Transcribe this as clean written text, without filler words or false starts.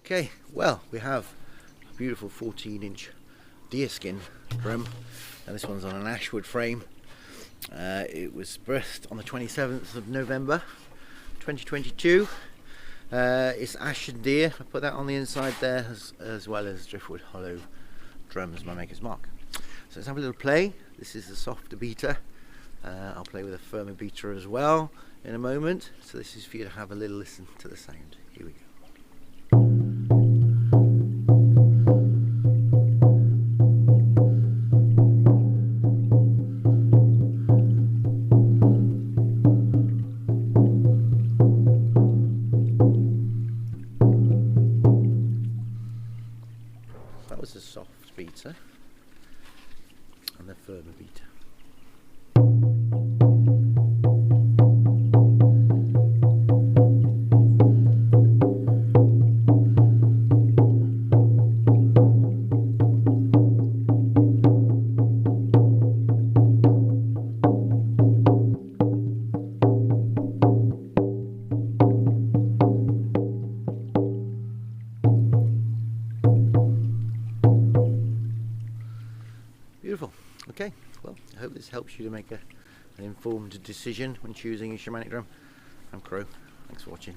Okay, well, we have a beautiful 14-inch deerskin drum. Now this one's on an ashwood frame. It was birthed on the 27th of November 2022. It's ash and deer. I put that on the inside there, as well as driftwood hollow drum as my maker's mark. So let's have a little play. This is the softer beater. I'll play with a firmer beater as well in a moment. So this is for you to have a little listen to the sound. Here we go. That was a soft beater and the firmer beater. Beautiful. Okay, well, I hope this helps you to make an informed decision when choosing a shamanic drum. I'm Crow. Thanks for watching.